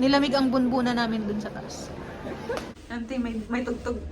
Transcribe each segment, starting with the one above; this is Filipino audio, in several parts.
Nilamig ang bunbuna namin dun sa taas. Auntie, may tugtog.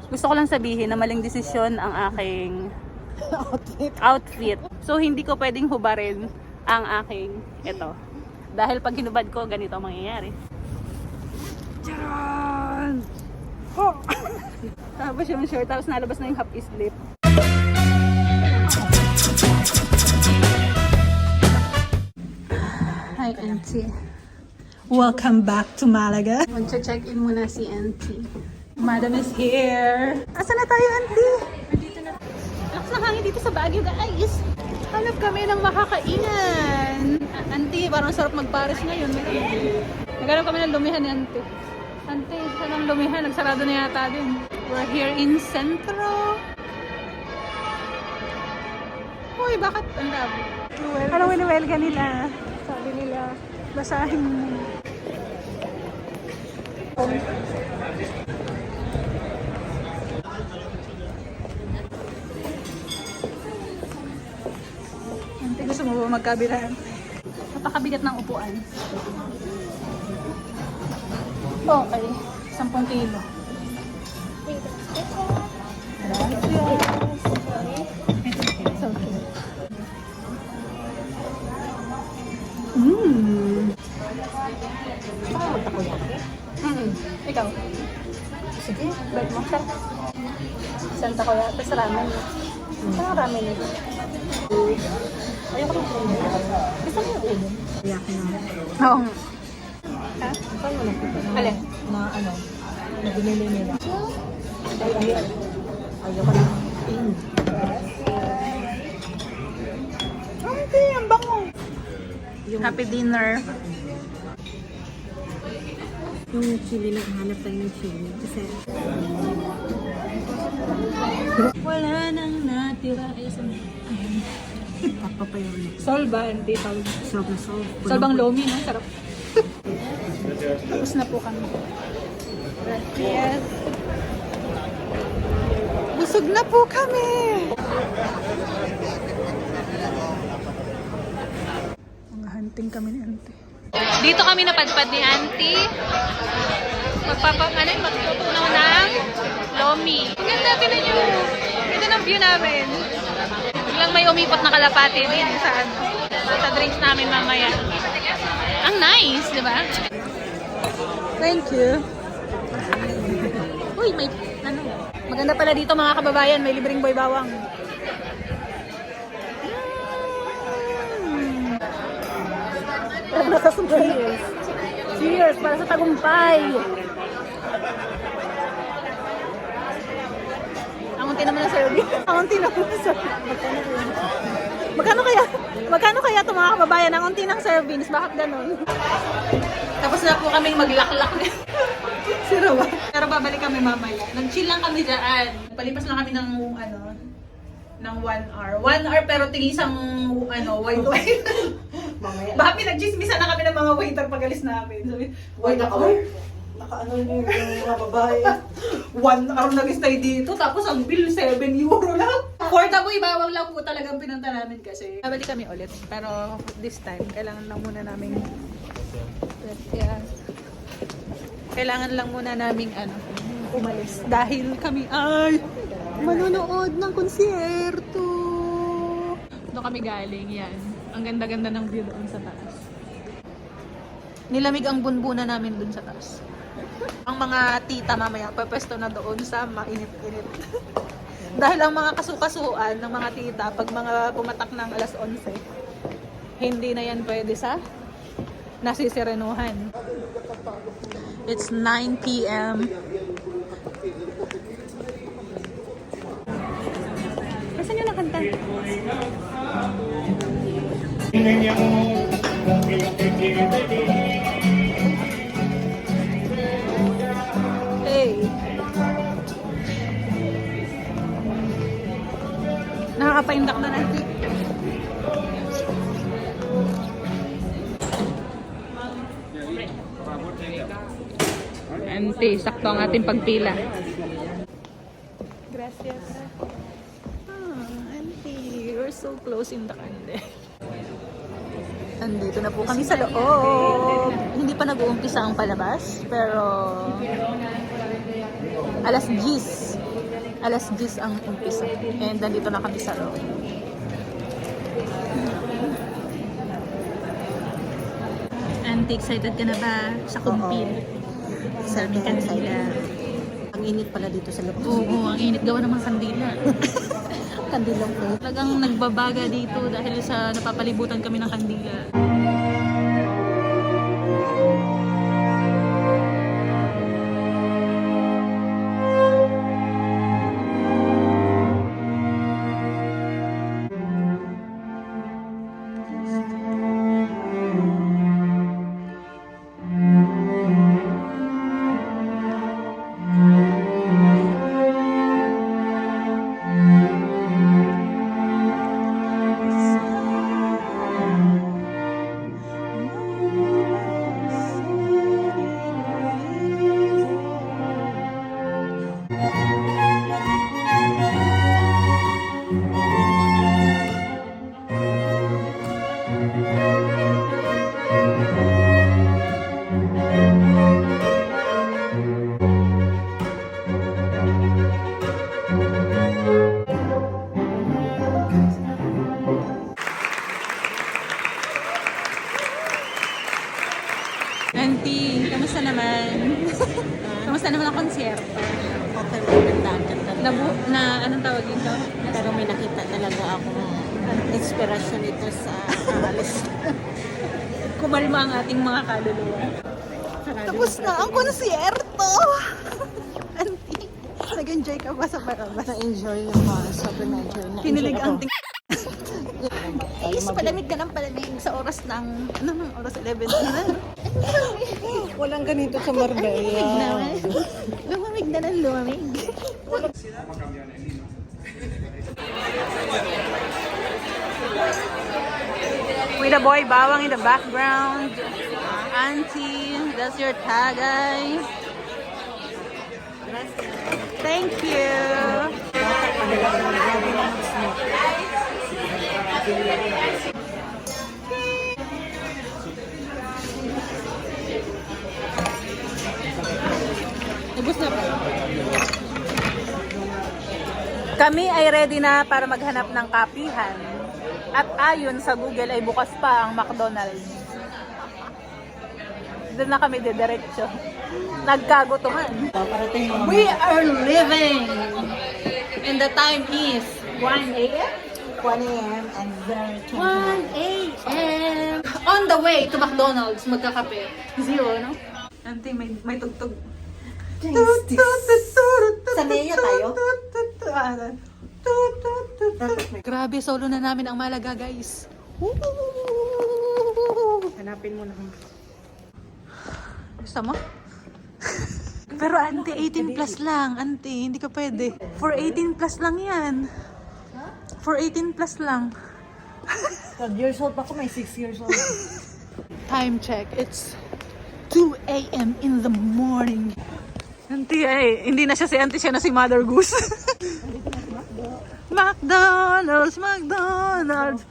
Gusto ko lang sabihin na maling desisyon ang aking outfit. So, hindi ko pwedeng hubarin ang aking ito. Dahil pag hinubad ko, ganito ang mangyayari. Charan! Oh! Tapos yung short, tapos nalabas na yung half sleeve. Hi, Auntie. Welcome back to Malaga. Mag-check-in muna si Auntie. Madam is here. Asa na tayo, Auntie? Dito na. Lakas na hangin dito sa Baguio, guys. Hanap kami ng makakainan. Auntie, parang sarap mag-Paris ngayon. Naghanap kami ng lumihan ni Auntie. Auntie, saan ang lumihan? Nagsarado na yata din. We're here in Centro. Uy, bakit ang labo? Ano winiwelga nila? Sabi nila, basahin mo. Auntie, gusto mo ba magkabilaan? Napakabigat ng upuan. Okay, 10 kilo. It's okay. Ikaw? Sige, bait mo siya. Santa ko yata sa ramen. Saan ang ramen nito? Ayoko ng ulo. Gusto mo yung ulo? Iyak na. Oo nga. Ha? Saan mo nakita na? Alin? Na ano? Na binili nila. Ayoko na. Auntie, ang bango. Happy dinner. Yung chili, naghanap tayo ng chili. Kasi Wala nang natira. tapos pa yun. Solba, Auntie. Solba. Solve na solve. Solbang lomi, no? Sarap. Tapos na po kami. Yes. Busog na po kami. Mga hunting kami ni Auntie. Dito kami napadpad ni Auntie. Magtutunaw ng lomi. Ang ganda, tinan nyo. Ganda ng view namin. Biglang may umipot na kalapati din sa drinks namin mamaya. Ang nice, di ba? Thank you. Uy, may ano. Maganda pala dito mga kababayan, may libreng boy bawang. Cheers. Cheers para sa tagumpay. Ang unti naman ang service. Ang unti naman ang service. Magkano kaya ito mga kababayan? Ang unti ng servings. Bakit ganun? Tapos na po kaming maglaklak. Sirawa. Pero babalik kami mamaya. Nag-chill lang kami dyan. Palipas lang kami ng ng 1 hour. 1 hour pero tigisang white wine. Baka pinag-chismisan na kami ng mga waiter pag alis namin. Sabi, white hour? Nakaano niyo yung mga babae. 1 hour nag-stay dito, tapos ang bill 7 euro lang. For the boy, bawang lang po talagang pinunta namin kasi. Babalik kami ulit, pero this time, kailangan lang muna namin kailangan lang muna naming umalis. Dahil kami ay manonood ng konsyerto. Doon kami galing, yan. Ang ganda-ganda ng view doon sa taas. Nilamig ang bunbuna namin doon sa taas. Ang mga tita mamaya pwesto na doon sa mainit-init. Dahil ang mga kasukasuan ng mga tita pag mga pumatak ng alas 11, hindi na yan pwede sa nasisirenuhan. It's 9 p.m. Saan nyo nakanta? Hey! Nakakapaindak na natin. Ante, sakto ang ating pagpila. Gracias. Auntie, you're so close in the candle. Andito na po kami sa loob. Hindi pa nag-uumpisa ang palabas, pero alas 10. Alas 10 ang umpisa. And nandito na kami sa loob. Auntie, excited ka na ba sa kumpil? Sa aming kandila. Ang init pala dito sa loob. Oo, ang init gawa ng mga kandila. Kandilang po. Talagang nagbabaga dito dahil sa napapalibutan kami ng kandila. Auntie, kamusta naman? Kamusta naman ang konsyerto? Okay, magandaan ka talaga. Anong tawag dito? Pero may nakita talaga akong inspirasyon ito sa alis. Kumalma ang ating mga kaluluwa. Tapos na ang konsyerto! Auntie, nag-enjoy ka ba sa palabas? Na-enjoy yung mga sobrang na-enjoy. Kinilig ang ting... Is, Palamig ka ng palamig sa oras ng... Anong oras? 11 na? Walang ganito sa Lumamig Marbella. naman. Lumamig na ng lumamig. With a boy bawang in the background. Auntie, that's your tagay. Thank you. Ubus na ba? Kami ay ready na para maghanap ng kapihan. At ayon sa Google ay bukas pa ang McDonald's. Doon na kami didiretso. Nagkagutuman. We are living! And the time is 1 a.m. 1 a.m. and very 1 a.m. On the way to McDonald's, magkakape. Zero, no? Auntie, may tugtog. Sa Nea tayo? Grabe, solo na namin ang Malaga, guys. Hanapin mo na. Gusto mo? Pero auntie, 18 plus lang. Auntie, hindi ka pwede. For 18 plus lang yan. For 18 plus lang. 12 years old pa ako, may 6 years old. Time check. It's 2 a.m. in the morning. Auntie, ay, hindi na siya si auntie, siya na si Mother Goose. McDonald's, McDonald's.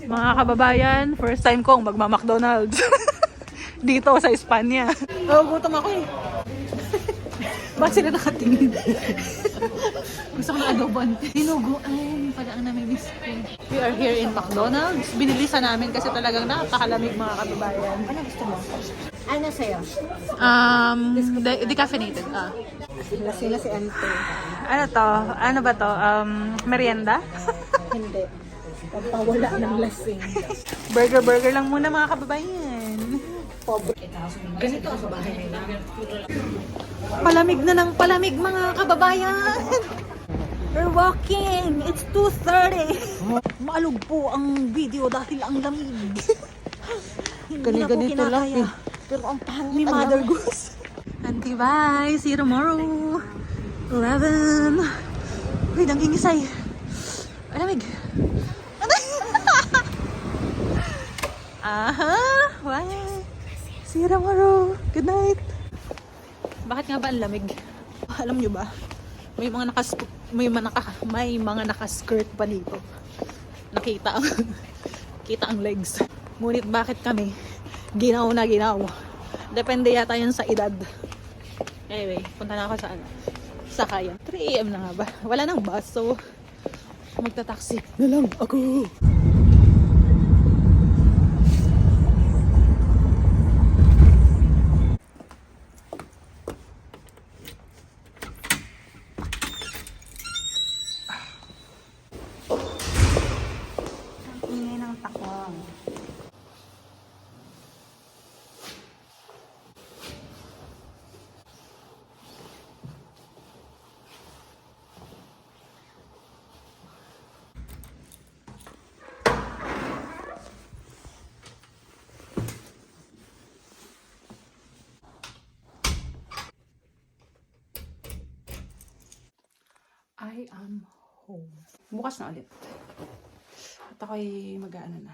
Mga kababayan, first time kong magma-McDonald's. Dito sa Espanya. Oh, gutom ako eh. Bakit sila nakatingin? Gusto ko na adobo. Dinuguan pala ang namimiss ko. We are here in McDonald's. Binilisan namin kasi talagang napakalamig mga kababayan. Ano gusto mo? Ano sa'yo? Decaffeinated. Lasing na si Ante. Ano to? Ano ba to? Merienda? Hindi. Pagpawala ng lasing. Burger lang muna mga kababayan. Pobre. Ganito ang bahay nila. Palamig na ng palamig mga kababayan. We're walking. It's 2:30. Maalog po ang video dahil ang lamig. Hindi na po Ganito lang kinakaya. eh. Pero ang pangit. Ni Mother Goose. Auntie, bye. See you tomorrow. 11. Wait, ang ingisay. Alamig. Aha. Bye. See you tomorrow. Good night. Bakit nga ba ang lamig? Alam nyo ba? may mga naka-skirt pa dito. Nakita ang kita ang legs. Ngunit bakit kami ginaw na ginaw? Depende yata yan sa edad. Anyway, punta na ako sa sakayan. 3 AM na nga ba? Wala nang bus, so magta-taxi na lang ako. Ang ingay ng takwang. I am home. Bukas na ulit. At ako'y mag-ano na.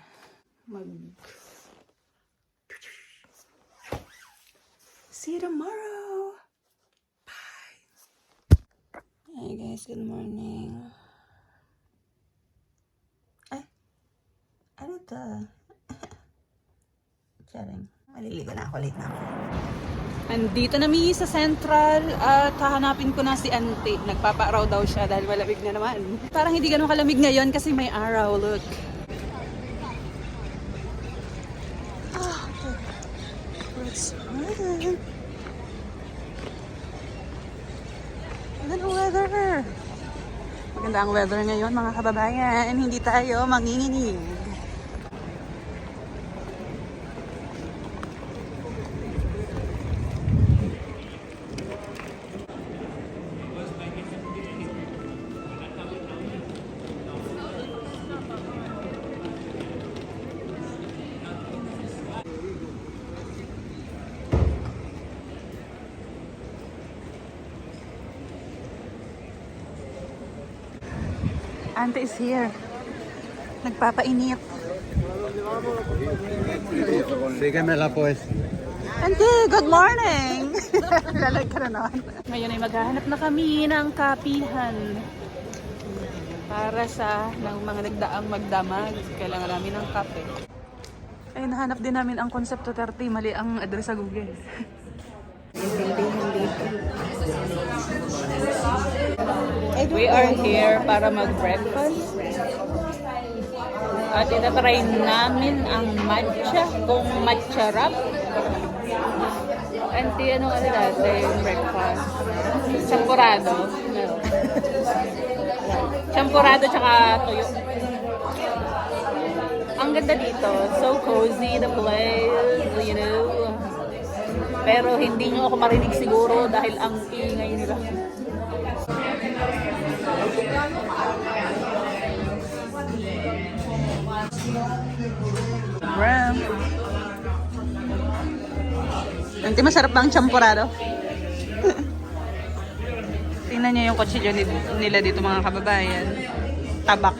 See you tomorrow! Bye! Hi guys, good morning. Ay! Ano to? Charing. Maliligo na ako, late na ako. Andito na mi sa Central at hahanapin ko na si Auntie. Nagpapa-araw daw siya dahil malamig na naman. Parang hindi ganun kalamig ngayon kasi may araw. Look. Ah, let's run. Maganda ang weather. Maganda ang weather ngayon mga kababayan. Hindi tayo manginginig. Auntie is here. Nagpapainit. Síguemela pues. Auntie, good morning! Lalag ka na naman. Ngayon ay maghahanap na kami ng kapihan. Para sa ng mga nagdaang magdamag. Kailangan namin ng kape. Ay, nahanap din namin ang Concept 30. Mali ang address sa Google. We are here para mag-breakfast. At itatry namin ang matcha, kung matcha wrap. Auntie, anong ano dati yung breakfast? Champurado. Champurado tsaka tuyo. Ang ganda dito. So cozy, the place, you know. Pero hindi nyo ako marinig siguro dahil ang ingay nila. Bram. Auntie, masarap ba ang champurado? Tingnan niyo yung kutsilyo nila dito mga kababayan. Tabak.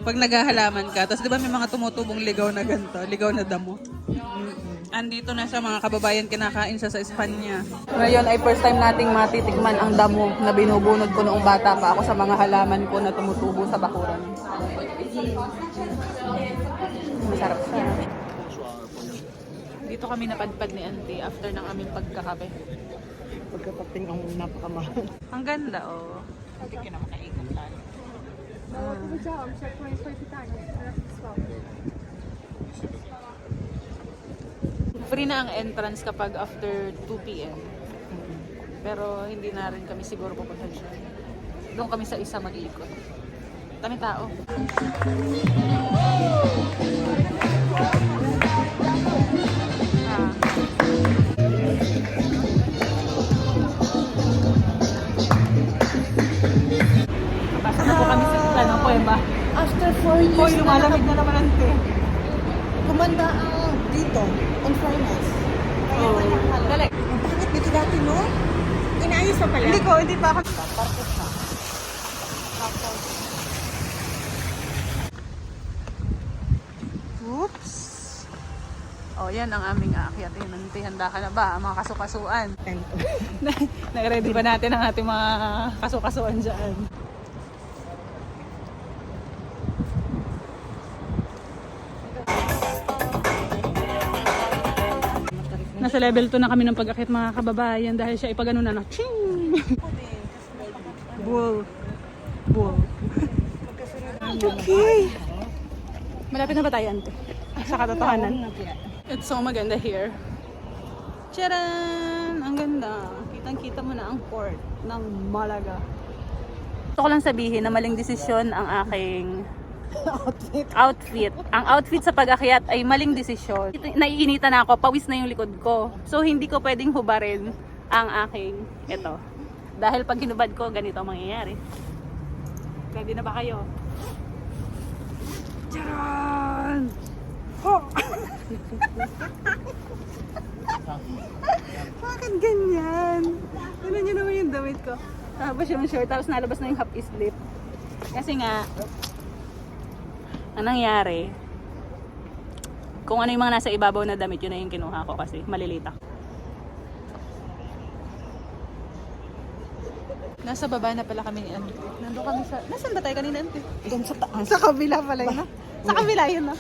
Pag naghahalaman ka, tapos di ba may mga tumutubong ligaw na ganito, ligaw na damo. Andito na siya mga kababayan, kinakain siya sa Espanya. Ngayon ay first time nating matitikman ang damo na binubunod ko noong bata pa ako sa mga halaman ko na tumutubo sa bakuran. Masarap siya. Dito kami napadpad ni Auntie after ng aming pagkakape. Pagkatating ang napakamahal. Ang ganda, oh. Hindi ko na makaikot tayo. Free na ang entrance kapag after 2 p.m. Pero hindi na rin kami siguro pupunta siya. Doon kami sa isa mag-iikot. Dami tao. Pasok na po kami sa ng Cueva. After 4 years Hoy, lumalamig na naman ante. kumanda ang dito, on fairness. Kaya Oh. Bakit dito dati, no? Inayos pa pala. Hindi pa ako. Parkot na. Oops. Oh, yan ang aming aakyatin. Handa ka na ba? Mga kasukasuan. Nag-ready ba natin ang ating mga kasukasuan dyan? Nasa level 2 na kami ng pag-akit mga kababayan dahil siya ipagano na ching! Bull. Bull. Okay. Malapit na ba tayo, ante? Sa katotohanan. It's so maganda here. Tcharan! Ang ganda. Kitang-kita mo na ang port ng Malaga. Gusto ko lang sabihin na maling desisyon ang aking outfit. Ang outfit sa pag-akyat ay maling desisyon. Naiinitan na ako, pawis na yung likod ko. So hindi ko pwedeng hubarin ang aking ito. Dahil pag hinubad ko, ganito ang mangyayari. Ready na ba kayo? Charan! Oh! Bakit ganyan? Tignan nyo naman yung damit ko. Tapos yung short, tapos nalabas na yung half sleeve. Kasi nga, ang nangyari, kung ano yung mga nasa ibabaw na damit, yun na yung kinuha ko kasi malilita. Nasa baba na pala kami ni Ante. Nandun kami sa... Nasaan ba tayo kanina, Ante? Doon sa taas. Sa kabila pala yun, no? Sa kabila yun, no?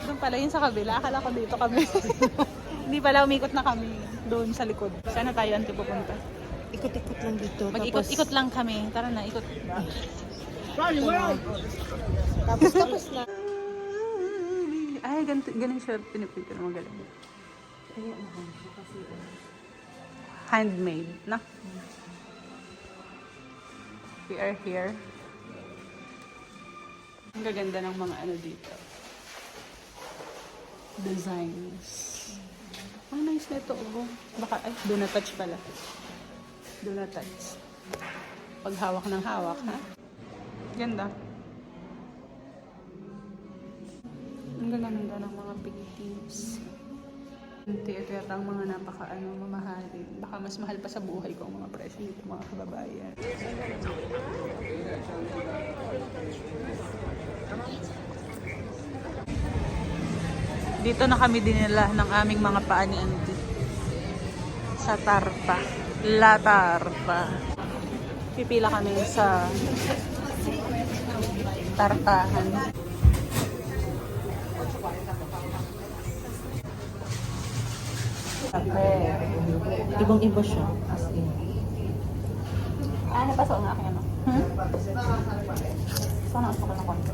Doon pala yun sa kabila. Akala ko dito kami. Hindi pala, umikot na kami doon sa likod. Saan na tayo, Ante, pupunta? Ikot-ikot lang dito. Mag-ikot-ikot lang kami. Tara na, ikot. Tapos na. Ay, ganun siya pinipinto na magaling. Handmade, na? We are here. Ang gaganda ng mga ano dito. Designs. Ang nice na ito. Oh. Baka, ay, do not touch pala. Do not touch. Pag hawak ng hawak, ha? Ganda. Ang ganda ng mga paintings. Ito yata ang mga mamahalin. Baka mas mahal pa sa buhay ko ang mga presyo nito, mga kababayan. Dito na kami dinala ng aming mga paa ni Auntie. Sa Tarpa. La Tarpa. Pipila kami sa Tarpahan. Ibang-iba siya. As in. Napasok ang aking ano? Sana ako na konti.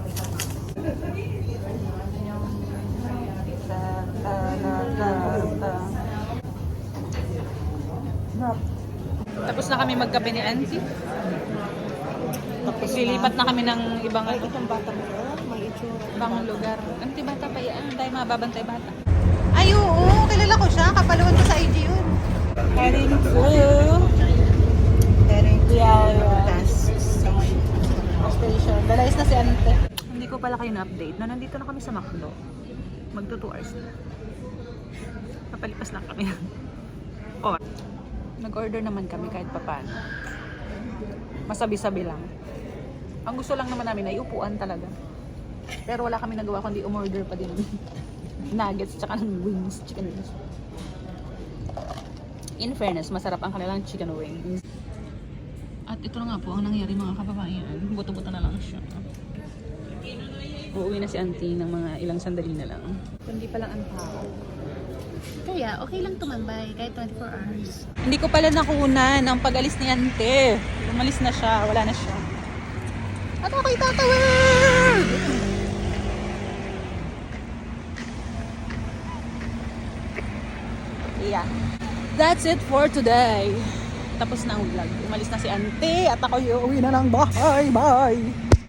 Tapos na kami magkape ni Auntie. Tapos Lilipat na kami ng ibang Ay, itong bata mo. May itsura. ibang lugar. Auntie, bata pa yan. Tayo mababantay bata. Ay, oo. Kilala ko siya. Kapaluan ko sa IG yun. Heading to... Station. Dalayas na si Ante. Hindi ko pala kayo na-update na nandito na kami sa McDo. Magto 2 hours na. Kapalipas lang kami. Oh. Nag-order naman kami kahit papaano. Masabi-sabi lang. Ang gusto lang naman namin ay upuan talaga. Pero wala kami nagawa kundi umorder pa din ng nuggets tsaka ng wings, chicken wings. In fairness, masarap ang kanilang chicken wings. At ito na nga po ang nangyari mga kababayan. Buto-buto na lang siya. Uuwi na si Auntie ng mga ilang sandali na lang. Kundi pa lang ang tao. Kaya, okay lang tumambay kahit 24 hours. Hindi ko pala nakunan ang pag-alis ni Ante. Umalis na siya, wala na siya. At ako'y tatawid! Yeah. That's it for today. Tapos na ang vlog. Umalis na si Ante at ako uuwi na ng bahay. Bye!